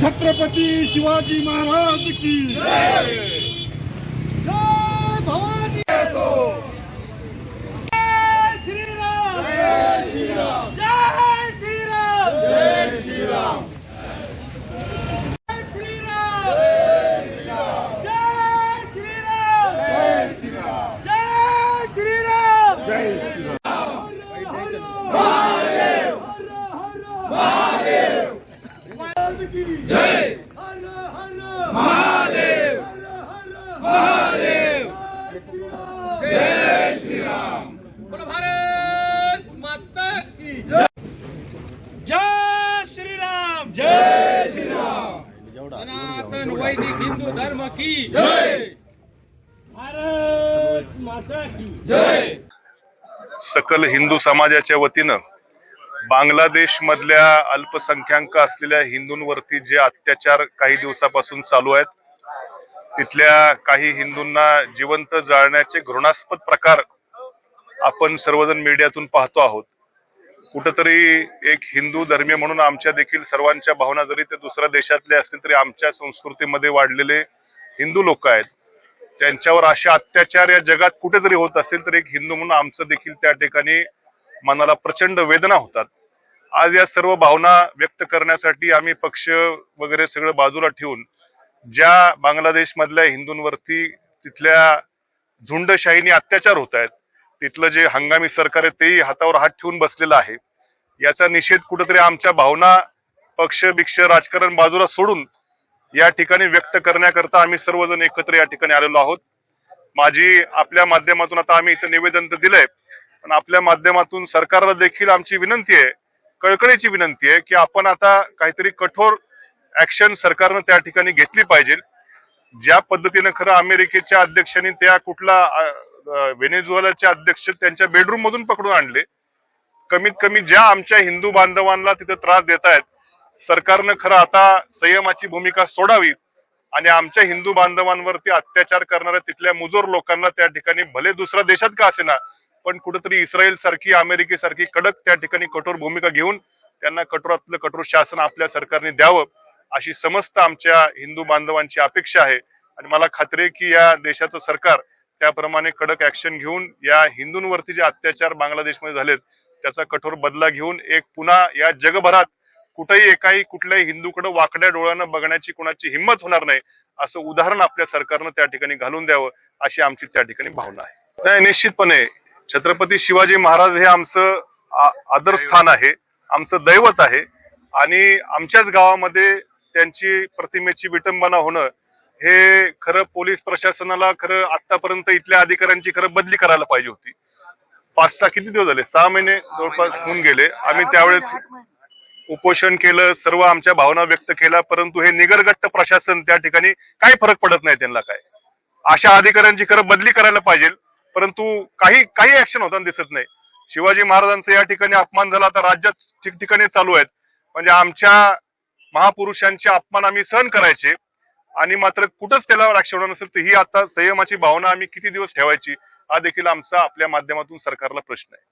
छत्रपती शिवाजी महाराज की जय भवानी असो। जय श्रीराम जय श्रीराम जय श्रीराम जय श्रीराम जय श्रीराम जय श्रीराम जय श्रीराम जय श्रीराम जय श्रीराम महादेव महादेव जय महादेव महादेव जय श्रीराम बोलो भारत माता की जय श्रीराम जय श्रीराम सनातन वैदिक हिंदू धर्म की जय भारत माता की जय। सकल हिंदू समाजाच्या वतीनं बांगलादेश मधल्या अल्पसंख्याक असलेल्या हिंदूंवरती जे अत्याचार काही दिवसापासून चालू आहेत, तिथल्या काही हिंदूंना जिवंत जाळण्याचे घृणास्पद प्रकार आपण सर्वजण मीडियातून पाहतो आहोत। कुठेतरी एक हिंदू धर्मीय म्हणून आमच्या देखील सर्वांच्या भावना, जरी ते दुसऱ्या देशातले असतील तरी आमच्या संस्कृतीमध्ये वाढलेले हिंदू लोक आहेत, त्यांच्यावर असे अत्याचार या जगात कुठेतरी होत असेल तर एक हिंदू म्हणून आमचं देखील त्या ठिकाणी मनाला प्रचंड वेदना होतात। आज या सर्व भावना व्यक्त करण्यासाठी आम्ही पक्ष वगैरे सगळं बाजूला ठेवून ज्या बांगलादेश मधल्या हिंदूंवरती तिथल्या झुंडशाहीने अत्याचार होत आहेत, तिथलं जे हंगामी सरकार आहे तेही हातावर हात ठेवून बसलेलं आहे, याचा निषेध कुठेतरी आमच्या भावना पक्ष भिक्ष राजकारण बाजूला सोडून या ठिकाणी व्यक्त करण्याकरता आम्ही सर्वजण एकत्र या ठिकाणी आलेलो आहोत। माझी आपल्या माध्यमातून आता आम्ही इथं निवेदन तर दिलंय, पण आपल्या माध्यमातून सरकारला देखील आमची विनंती आहे, कळकळीची विनंती आहे की आपण आता काहीतरी कठोर ऍक्शन सरकारनं त्या ठिकाणी घेतली पाहिजे। ज्या पद्धतीनं खरं अमेरिकेच्या अध्यक्षांनी त्या कुठला व्हेनेझुएलाचे अध्यक्ष त्यांच्या बेडरूम मधून पकडून आणले, कमीत कमी ज्या आमच्या हिंदू बांधवांना तिथे त्रास देत आहेत, सरकारनं खरं आता संयमाची भूमिका सोडावी आणि आमच्या हिंदू बांधवांवरती अत्याचार करणाऱ्या तिथल्या मुजोर लोकांना त्या ठिकाणी भले दुसऱ्या देशात का असेना पण कुठेतरी इस्रायल सारखी अमेरिकेसारखी कडक त्या ठिकाणी कठोर भूमिका घेऊन त्यांना कठोरातलं कठोर शासन आपल्या सरकारने द्यावं अशी समस्त आमच्या हिंदू बांधवांची अपेक्षा आहे। आणि मला खात्री आहे की या देशाचं सरकार त्याप्रमाणे कडक ऍक्शन घेऊन या हिंदूंवरती जे अत्याचार बांगलादेशमध्ये झालेत त्याचा कठोर बदला घेऊन एक पुन्हा या जगभरात कुठेही एकाही कुठल्याही हिंदूकडे वाकड्या डोळ्यानं बघण्याची कुणाची हिंमत होणार नाही असं उदाहरण आपल्या सरकारनं त्या ठिकाणी घालून द्यावं अशी आमची त्या ठिकाणी भावना आहे। नाही, निश्चितपणे छत्रपती शिवाजी महाराज हे आमचं आदरस्थान आहे, आमचं दैवत आहे आणि आमच्याच गावामध्ये त्यांची प्रतिमेची विटंबना होणं हे खरं पोलीस प्रशासनाला खरं आतापर्यंत इथल्या अधिकाऱ्यांची खरं बदली करायला पाहिजे होती। 5-6 किती दिवस झाले, 6 महिने जवळपास होऊन गेले, आम्ही त्यावेळेस उपोषण केलं, सर्व आमच्या भावना व्यक्त केल्या, परंतु हे निगरगट्ट प्रशासन त्या ठिकाणी काही फरक पडत नाही त्यांना काय। अशा अधिकाऱ्यांची खरं बदली करायला पाहिजे, परंतु काही ऍक्शन होताना दिसत नाही। शिवाजी महाराजांचा या ठिकाणी अपमान झाला, तर राज्यात ठिकठिकाणी चालू आहेत, म्हणजे आमच्या महापुरुषांचे अपमान आम्ही सहन करायचे आणि मात्र कुठंच त्याला ऍक्शन होणार नसेल तर ही आता संयमाची भावना आम्ही किती दिवस ठेवायची हा देखील आमचा आपल्या माध्यमातून सरकारला प्रश्न आहे।